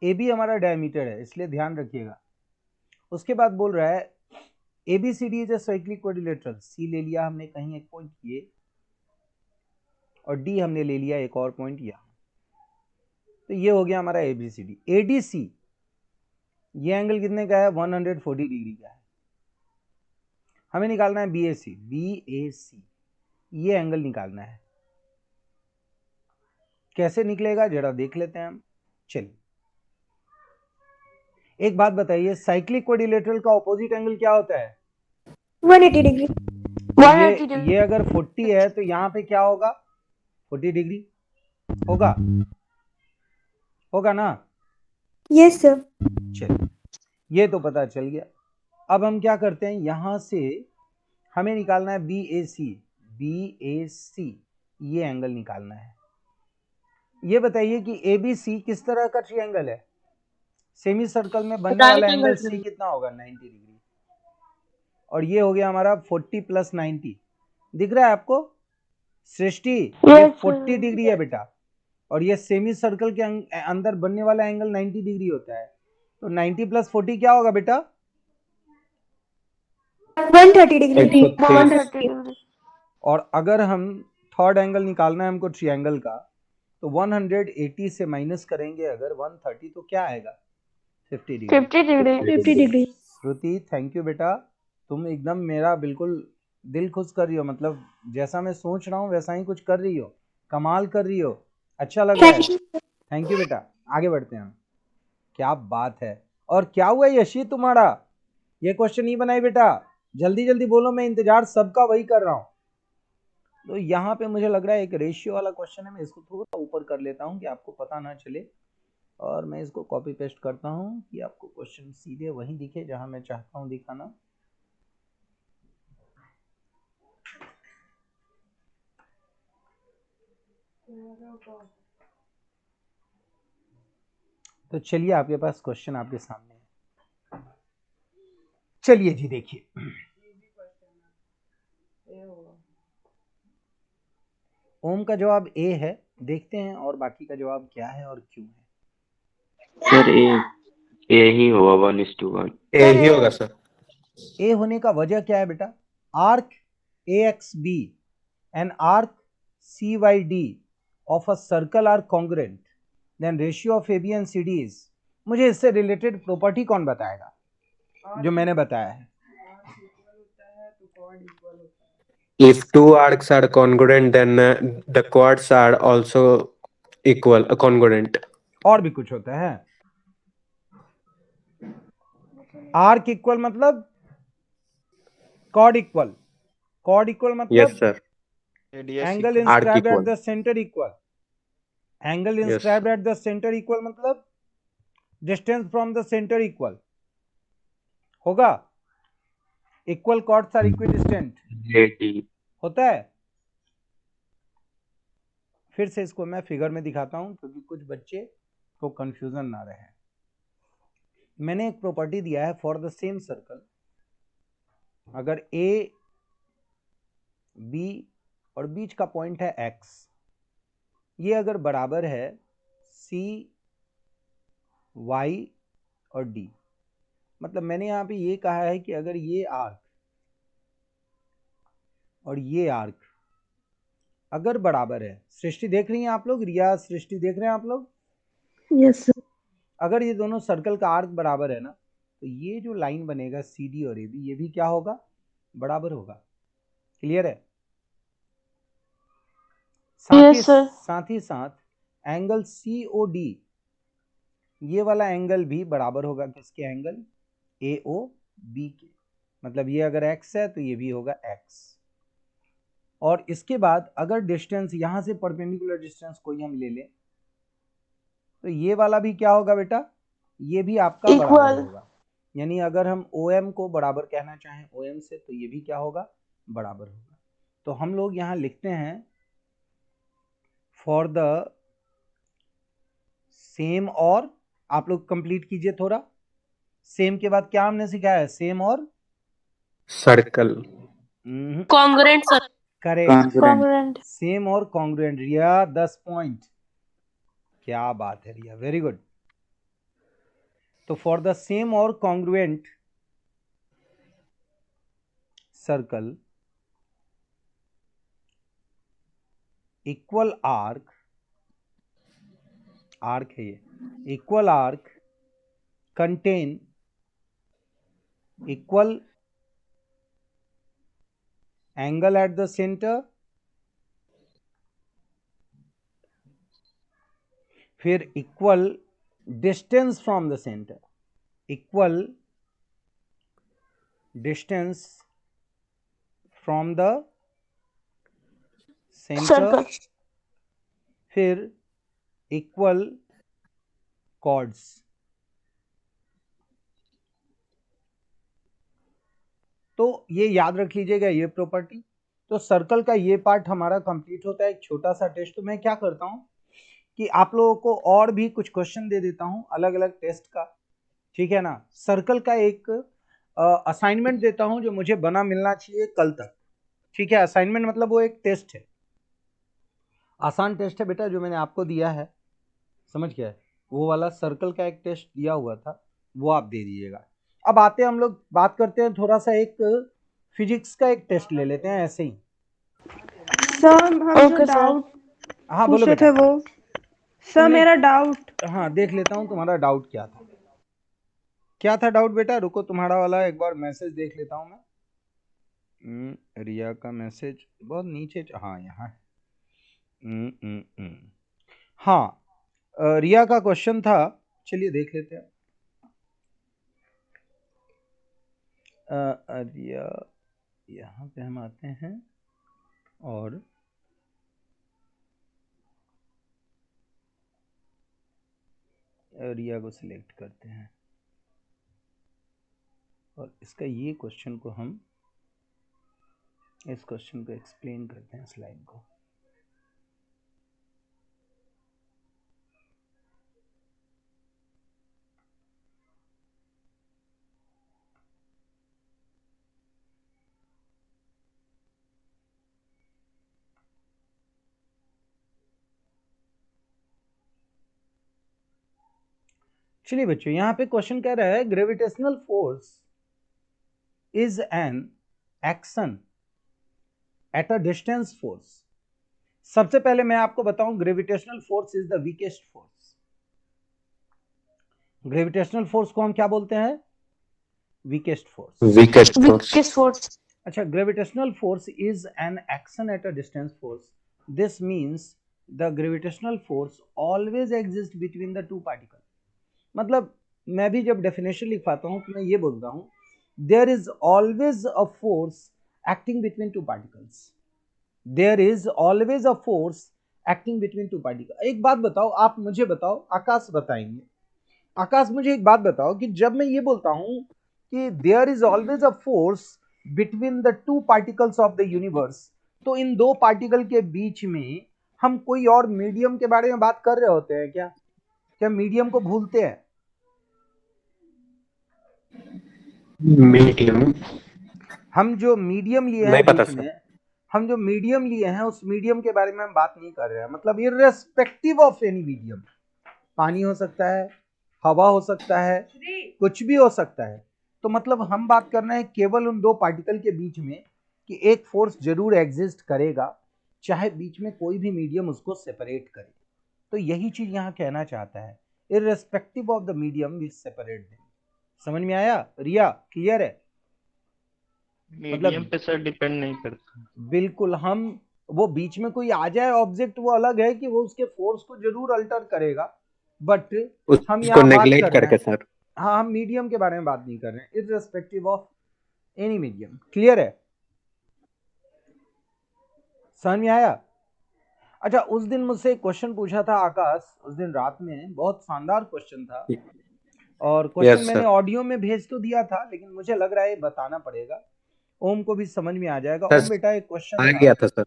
ए बी हमारा डायमीटर है, इसलिए ध्यान रखिएगा। उसके बाद बोल रहा है ABCD is a cyclic quadrilateral. See ले लिया हमने कहीं एक पॉइंट ये, और डी हमने ले लिया एक और पॉइंट यहाँ, तो ये हो गया हमारा ABCD। ADC ये एंगल कितने का है? 140 डिग्री का है। हमें निकालना है BAC। BAC ये एंगल निकालना है, कैसे निकलेगा जरा देख लेते हैं हम। चलिए एक बात बताइए, साइक्लिक क्वाड्रिलेटरल का ऑपोजिट एंगल क्या होता है? 180 डिग्री। ये अगर 40 है तो यहाँ पे क्या होगा? 40 डिग्री होगा, होगा ना? Yes sir. चलिए ये तो पता चल गया। अब हम क्या करते हैं, यहां से हमें निकालना है BAC। BAC ये एंगल निकालना है। ये बताइए कि ABC किस तरह का ट्रायंगल है? सेमी सर्कल में बनने Right वाला angle एंगल triangle। C कितना होगा? 90 डिग्री। और ये हो गया हमारा 40 + 90, दिख रहा है आपको सृष्टि? ये 40 डिग्री है बेटा, और ये सेमी सर्कल के अंदर बनने वाला एंगल 90 डिग्री होता है, तो 90 + 40 क्या होगा बेटा? 130 डिग्री। 130 डिग्री। और अगर हम थर्ड एंगल निकालना है हमको ट्रायंगल का, तो 180 से माइनस करेंगे अगर 130, तो क्या आएगा? 50 degree. 50 degree. 50 degree. Shruti thank you बेटा, तुम एकदम मेरा बिल्कुल दिल खुश कर रही हो, मतलब जैसा मैं सोच रहा हूँ वैसा ही कुछ कर रही हो, कमाल कर रही हो, अच्छा लग रहा है। Thank you. थैंक यू बेटा, आगे बढ़ते हैं हम। क्या बात है। और क्या हुआ यशी तुम्हारा? ये क्वेश्चन नहीं बनाई बेटा, जल्दी जल्दी बोलो, मैं इंतजार सबका वही कर रहा हूँ। तो यहाँ पे मुझे लग रहा है एक रेशियो वाला क्वेश्चन है, मैं इसको थोड़ा ऊपर कर लेता हूँ कि आपको पता ना चले, और मैं इसको कॉपी पेस्ट करता हूँ कि आपको क्वेश्चन सीधे वहीं दिखे जहाँ मैं चाहता हूँ दिखाना। तो चलिए आपके पास क्वेश्चन आपके सामने है, चलिए जी देखिए। ओम का जवाब ए है, देखते हैं और बाकी का जवाब क्या है और क्यों है। सर ए ही होगा 1:1। ए ही होगा सर। ए होने का वजह क्या है बेटा? Arc AXB and arc CYD of a circle are congruent, then ratio of AB and CD is. मुझे इससे रिलेटेड प्रॉपर्टी कौन बताएगा जो मैंने बताया है? If two arcs are congruent, then the chords are also equal, congruent. और भी कुछ होता है? आर्क इक्वल मतलब chord equal, chord equal Yes, मतलब sir. Angle Arc inscribed at equal. The centre equal, angle Yes. Inscribed at the centre equal मतलब distance from the centre equal होगा। Equal chords are equidistant AD। होता है। फिर से इसको मैं फिगर में दिखाता हूं क्योंकि कुछ बच्चे को कंफ्यूजन ना रहे। मैंने एक प्रॉपर्टी दिया है फॉर द सेम सर्कल, अगर A B और बीच का पॉइंट है X, ये अगर बराबर है C Y और D, मतलब मैंने यहाँ पे ये कहा है कि अगर ये आर्क और ये आर्क अगर बराबर है, सृष्टि देख रही हैं आप लोग, रिया सृष्टि देख रहे हैं आप लोग, Yes, sir. अगर ये दोनों सर्कल का आर्क बराबर है ना, तो ये जो लाइन बनेगा सी डी और ए बी, ये भी क्या होगा, बराबर होगा। क्लियर है? Yes, sir. साथ ही साथ एंगल सी ओ डी, ये वाला एंगल भी बराबर होगा किसके, एंगल ए ओ बी के। मतलब ये अगर x है तो ये भी होगा x। और इसके बाद अगर डिस्टेंस यहां से परपेंडिकुलर डिस्टेंस कोई हम ले लें, तो ये वाला भी क्या होगा बेटा, ये भी आपका बराबर होगा। यानी अगर हम OM को बराबर कहना चाहें OM से, तो ये भी क्या होगा, बराबर होगा। तो हम लोग यहां लिखते हैं फॉर द सेम और, आप लोग कंप्लीट कीजिए थोड़ा। सेम के बाद क्या हमने सिखाया है, सेम और circle. Congruent sir. Correct, Congruent. Same और कॉन्ग्रुएंट। रिया 10 पॉइंट, क्या बात है रिया, वेरी गुड। तो फॉर द सेम और congruent circle equal arc, arc है ये, equal arc contain equal angle at the centre, फिर equal distance from the centre, equal distance from the centre, फिर इक्वल कॉर्ड्स। तो ये याद रख लीजिएगा ये प्रॉपर्टी। तो सर्कल का ये पार्ट हमारा कंप्लीट होता है। एक छोटा सा टेस्ट। तो मैं क्या करता हूं कि आप लोगों को और भी कुछ क्वेश्चन दे देता हूं अलग अलग टेस्ट का, ठीक है ना। सर्कल का एक असाइनमेंट देता हूं जो मुझे बना मिलना चाहिए कल तक, ठीक है। असाइनमेंट मतलब वो एक टेस्ट है, आसान टेस्ट है बेटा, जो मैंने आपको दिया है, समझ गए। वो वाला सर्कल का एक टेस्ट दिया हुआ था, वो आप दे दीजिएगा। अब आते हैं हम लोग बात करते हैं थोड़ा सा, एक फिजिक्स का एक टेस्ट ले लेते हैं ऐसे ही। सर हम जो डाउट हाँ बोलो पूछे थे बेटा। वो, सर मेरा डाउट, हाँ देख लेता हूँ तुम्हारा डाउट क्या था। क्या था डाउट बेटा, रुको तुम्हारा वाला एक बार मैसेज देख लेता हूँ मैं। रिया का मैसेज बहुत नीचे, हाँ यहाँ है। हाँ रिया का क्वेश्चन था, चलिए देख लेते हैं। रिया, यहाँ पे हम आते हैं और रिया को सिलेक्ट करते हैं और इसका ये क्वेश्चन को हम, इस क्वेश्चन को एक्सप्लेन करते हैं स्लाइड को। चलिए बच्चों, यहां पे क्वेश्चन कह रहा है gravitational force is an action at a distance force. सबसे पहले मैं आपको बताऊं, gravitational force is the weakest force. Gravitational force को हम क्या बोलते हैं, वीकेस्ट फोर्स। Weakest force. अच्छा, gravitational force is an action at a distance force. This means the gravitational force always exist between the two particle. मतलब मैं भी जब डेफिनेशन लिखवाता हूं तो मैं ये बोलता हूं, there is always a force acting between two particles. There is always a force acting between two particle. एक बात बताओ, आप मुझे बताओ, आकाश बताएंगे, आकाश मुझे एक बात बताओ कि जब मैं ये बोलता हूं कि there is always a force between the two particles of the universe, तो इन दो पार्टिकल के बीच में हम कोई और मीडियम के बारे में बात कर रहे होते हैं क्या? क्या मीडियम को भूलते हैं? मीडियम, हम जो मीडियम लिए हैं बीच में, हम जो मीडियम लिए हैं उस मीडियम के बारे में हम बात नहीं कर रहे हैं। मतलब इररिस्पेक्टिव ऑफ एनी मीडियम, पानी हो सकता है, हवा हो सकता है, कुछ भी हो सकता है। तो मतलब हम बात कर रहे हैं केवल उन दो पार्टिकल के बीच में कि एक फोर्स जरूर एग्जिस्ट करेगा, चाहे बीच में कोई भी मीडियम उसको सेपरेट करे। तो यही चीज यहाँ कहना चाहता है, irrespective of the medium we separate them. समझ में आया रिया? क्लियर है? मीडियम पे सर डिपेंड नहीं करता। बिल्कुल, हम वो बीच में कोई आ जाए ऑब्जेक्ट, वो अलग है कि वो उसके फोर्स को जरूर अल्टर करेगा, बट हम उसको यहाँ बात नेग्लेक्ट कर रहे करके हैं, सर। हाँ, हम मीडियम के बारे में बात नहीं कर रहे हैं, irrespective of any medium. Clear है? समझ में आया? अच्छा, उस दिन मुझसे एक क्वेश्चन पूछा था आकाश, उस दिन रात में, बहुत शानदार क्वेश्चन था, और क्वेश्चन मैंने ऑडियो में भेज तो दिया था, लेकिन मुझे लग रहा है ये बताना पड़ेगा, ओम को भी समझ में आ जाएगा। ओम बेटा, एक क्वेश्चन आ गया था सर।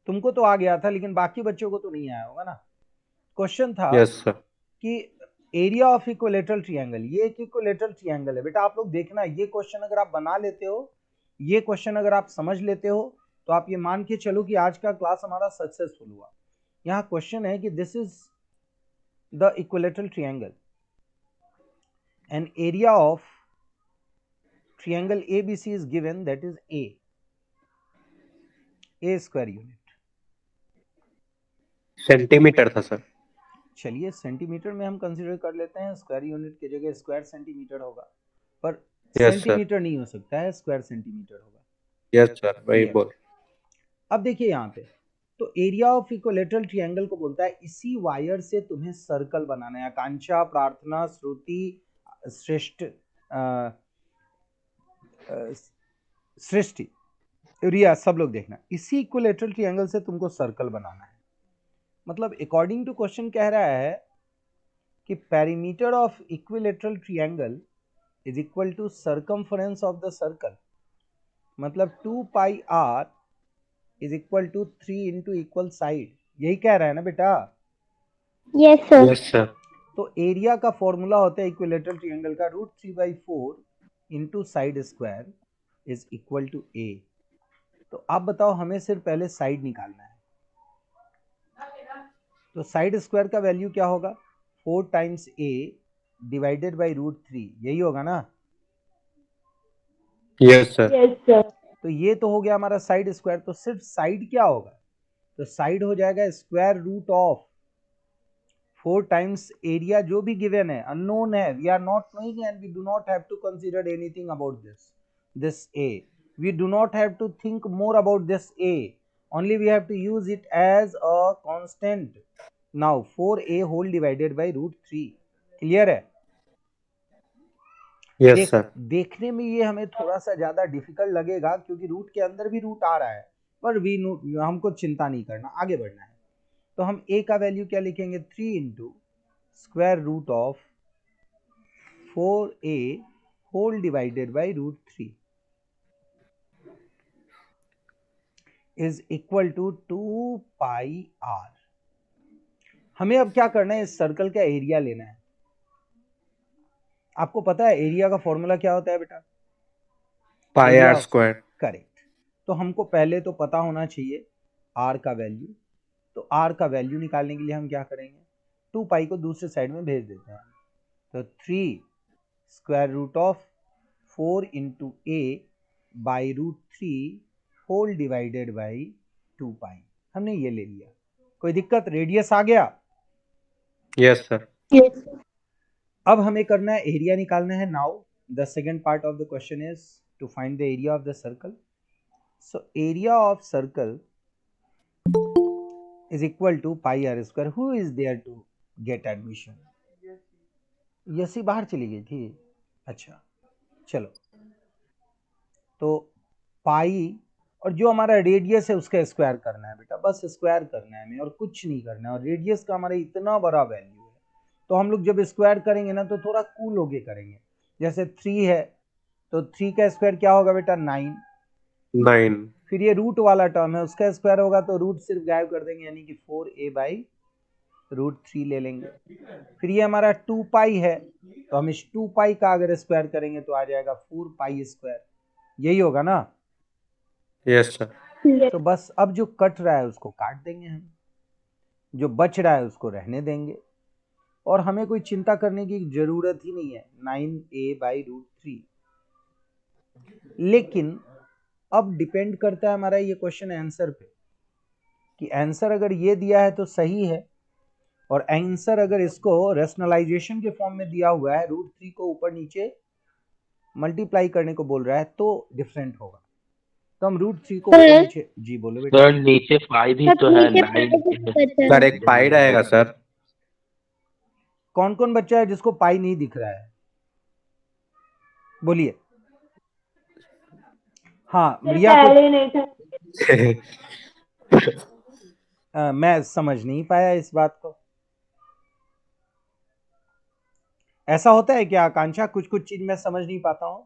तुमको तो आ गया था, लेकिन बाकी बच्चों को तो नहीं आया होगा ना। क्वेश्चन था यस सर। कि एरिया ऑफ इक्विलेटरल ट्रायंगल, ये एक इक्विलेटरल ट्रायंगल है बेटा। आप लोग देखना, ये क्वेश्चन अगर आप बना लेते हो, ये क्वेश्चन अगर आप समझ लेते हो, तो आप ये मान के चलो कि आज का क्लास हमारा सक्सेसफुल हुआ। यहाँ क्वेश्चन है कि this is the equilateral triangle and area of triangle ABC is given, that is A square unit। Centimetre था सर। चलिए, सेंटीमीटर में हम कंसीडर कर लेते हैं, स्क्वायर यूनिट की जगह स्क्वायर सेंटीमीटर होगा, पर सेंटीमीटर नहीं हो सकता है, स्क्वायर सेंटीमीटर होगा। यस सर, वही बोल। अब देखिए यहाँ पे, तो एरिया ऑफ इक्विलेटरल ट्रायंगल को बोलता है इसी वायर से तुम्हें सर्कल बनाना है। आकांक्षा, प्रार्थना, श्रुति, श्रेष्ठ, सृष्टि, रिया, सब लोग देखना, इसी इक्विलेटरल ट्रायंगल से तुमको सर्कल बनाना है। मतलब अकॉर्डिंग टू क्वेश्चन कह रहा है कि perimeter of equilateral triangle is equal to circumference of the circle. मतलब 2 pi r is equal to 3 into equal side. यही कह रहा है ना बेटा? Yes sir. Yes sir. तो एरिया का फॉर्मूला होता है इक्विलेटरल ट्रायंगल का √3/4 into side square is equal to a। तो आप बताओ, हमें सिर्फ पहले साइड निकालना है, तो साइड स्क्वायर का वैल्यू क्या होगा? 4 टाइम्स a डिवाइडेड बाई √3, यही होगा ना? Yes sir. Yes sir. तो ये तो हो गया हमारा साइड स्क्वायर। तो सिर्फ साइड क्या होगा? तो साइड हो जाएगा square root of 4 times area, जो भी गिवन है, अननोन है, we are not knowing and we do not have to consider anything about this a, we do not have to think more about this a, only we have to use it as a constant। now 4a whole divided by √3। Clear है? Yes sir. देखने में ये हमें थोड़ा सा ज्यादा डिफिकल्ट लगेगा, क्योंकि रूट के अंदर भी रूट आ रहा है, पर हमको चिंता नहीं करना, आगे बढ़ना है। तो हम a का वैल्यू क्या लिखेंगे? 3 into square root of 4a whole divided by √3 is equal to 2 pi r। हमें अब क्या करना है? इस सर्कल का एरिया लेना है। आपको पता है एरिया का फॉर्मूला क्या होता है बेटा? पाई r स्क्वायर। करेक्ट। तो हमको पहले तो पता होना चाहिए r का वैल्यू। तो r का वैल्यू निकालने के लिए हम क्या करेंगे? 2 पाई को दूसरे साइड में भेज देते हैं। तो 3 square root of 4 into a by √3 whole divided by 2 pi. हमने ये ले लिया, कोई दिक्कत? रेडियस आ गया? Yes sir. यस। अब हमें करना है एरिया निकालना है। Now the second part of the question is to find the area of the circle. So area of circle is equal to pi r square. Who is there to get admission? यसी बाहर चली गई थी। अच्छा, चलो, तो पाई और जो हमारा रेडियस है उसका स्क्वायर करना है बेटा, बस स्क्वायर करना है हमें, और कुछ नहीं करना है। और रेडियस का हमारा इतना बड़ा वैल्यू है, तो हम लोग जब स्क्वायर करेंगे ना, तो थोड़ा कूल होके करेंगे। जैसे 3 है, तो 3 का स्क्वायर क्या होगा बेटा? 9। फिर ये रूट वाला टर्म है, उसका स्क्वायर होगा तो रूट सिर्फ गायब कर देंगे, यानी कि 4a बाई √3 ले लेंगे। फिर ये हमारा 2 पाई है, तो हम इस 2 पाई का अगर स्क्वायर करेंगे तो आ जाएगा 4 पाई स्क्वायर। यही होगा ना? Yes sir. तो बस अब जो कट रहा है उसको काट देंगे हम, जो बच रहा है उसको रहने देंगे, और हमें कोई चिंता करने की जरूरत ही नहीं है। 9a by √3। लेकिन अब डिपेंड करता है हमारा ये क्वेश्चन आंसर पे। कि आंसर अगर ये दिया है तो सही है, और आंसर अगर इसको रेशनलाइजेशन के फॉर्म में दिया हुआ है, √3 को ऊपर नीचे मल्टीप्लाई करने को बोल रहा है, तो डिफरेंट होगा। तो हम √3 को ऊपर नीचे, जी बोलो बेटा। सर नीचे 5 ही तो है, 9 सर एक पाई रहेगा सर। कौन कौन बच्चा है जिसको पाई नहीं दिख रहा है, बोलिए। हाँ रिया को नहीं था। मैं समझ नहीं पाया इस बात को। ऐसा होता है क्या आकांक्षा, कुछ कुछ चीज मैं समझ नहीं पाता हूं?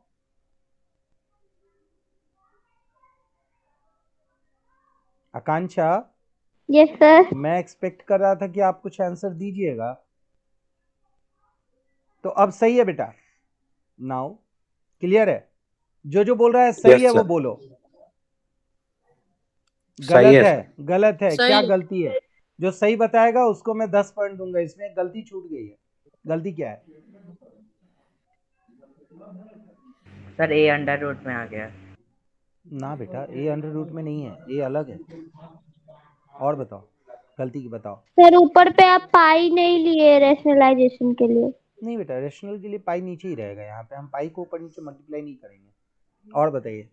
आकांक्षा, यस सर। मैं एक्सपेक्ट कर रहा था कि आप कुछ आंसर दीजिएगा। तो अब सही है बेटा, नाउ क्लियर है? जो बोल रहा है सही Yes, है वो sir. बोलो। सही गलत है है, गलत है, सही क्या है। गलती है? जो सही बताएगा उसको मैं 10 पॉइंट दूंगा। इसमें गलती छूट गई है, गलती क्या है? सर ए अंडर रूट में आ गया। ना बेटा, ए अंडर रूट में नहीं है, ए अलग है। और बताओ, गलती की बताओ। सर ऊपर पे आप पाई नहीं लिए रेशनलाइजेशन के लिए। नहीं बेटा, रेशनल के लिए पाई नीचे ही रहेगा, यहाँ पे हम पाई को ऊपर नीचे मल्टीप्लाई नहीं करेंगे। और बताइए।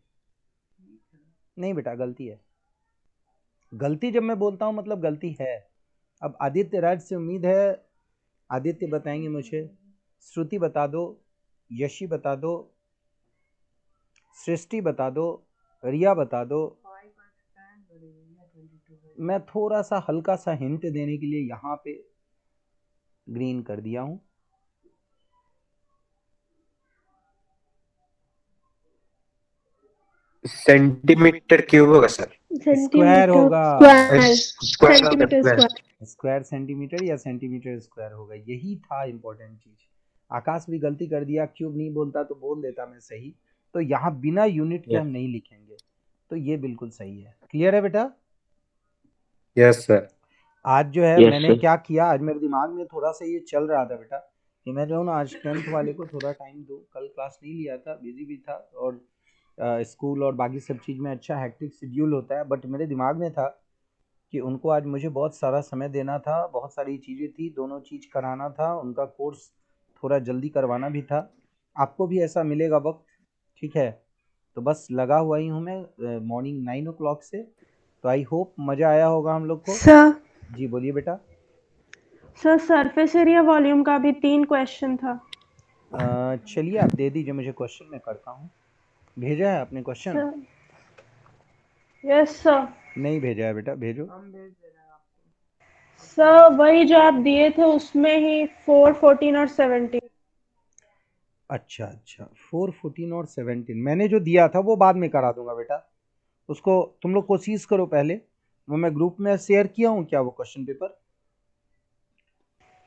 नहीं बेटा, गलती है। गलती जब मैं बोलता हूँ मतलब गलती है। अब आदित्य राज से उम्मीद है आदित्य बताएंगे मुझे। श्रुति बता दो, यशी बता दो, सृष्टि बता दो, रिया बता दो। मैं थोड़ा सा हल्का सा हिंट देने के लिए यहाँ पे ग्रीन कर दिया हूँ। सेंटीमीटर क्यूब होगा सर। स्क्वायर होगा, सेंटीमीटर स्क्वायर सेंटीमीटर या सेंटीमीटर स्क्वायर होगा, यही था इंपॉर्टेंट चीज। आकाश भी गलती कर दिया, क्यूब नहीं बोलता तो बोल देता मैं सही। तो यहाँ बिना यूनिट के हम नहीं लिखेंगे, तो ये बिल्कुल सही है। क्लियर है बेटा? Yes sir. आज जो है Yes, मैंने sir. क्या किया, आज मेरे दिमाग में थोड़ा सा ये चल रहा था बेटा कि मैं जो ना आज 10th वाले को थोड़ा टाइम दूं। कल क्लास नहीं लिया था, बिजी भी था, और स्कूल और बाकी सब चीज़ में अच्छा हैक्टिक शेड्यूल होता है। बट मेरे दिमाग में था कि उनको आज मुझे बहुत सारा समय देना था, बहुत सारी चीज़ें थी, दोनों चीज़ कराना था, उनका कोर्स थोड़ा जल्दी करवाना भी था। आपको भी ऐसा मिलेगा वक्त, ठीक है? तो बस लगा हुआ ही हूँ मैं मॉर्निंग 9 o'clock से। तो आई होप मज़ा आया होगा हम लोग को। सर जी बोलिए बेटा। सर सरफेस एरिया वॉल्यूम का भी 3 क्वेश्चन था। चलिए आप दे दीजिए मुझे क्वेश्चन, मैं करता हूँ। भेजा है आपने क्वेश्चन? Sir yes sir. नहीं भेजा है बेटा, भेजो। हम भेज दे रहे हैं आपको। सर वही जो आप दिए थे उसमें ही 4, 14 और 17। अच्छा अच्छा, 4, 14 और 17 मैंने जो दिया था वो बाद में करा दूंगा बेटा। उसको तुम लोग कोशिश करो पहले। वो मैं ग्रुप में शेयर किया हूँ क्या वो क्वेश्चन पेपर?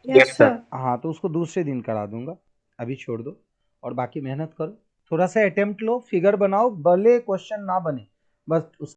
Yes sir. हाँ, तो उसको दूसरे दिन करा दूंगा, अभी छोड़ दो। और बाकी मेहनत करो, थोड़ा सा अटेम्प्ट लो, फिगर बनाओ, भले क्वेश्चन ना बने, बस उस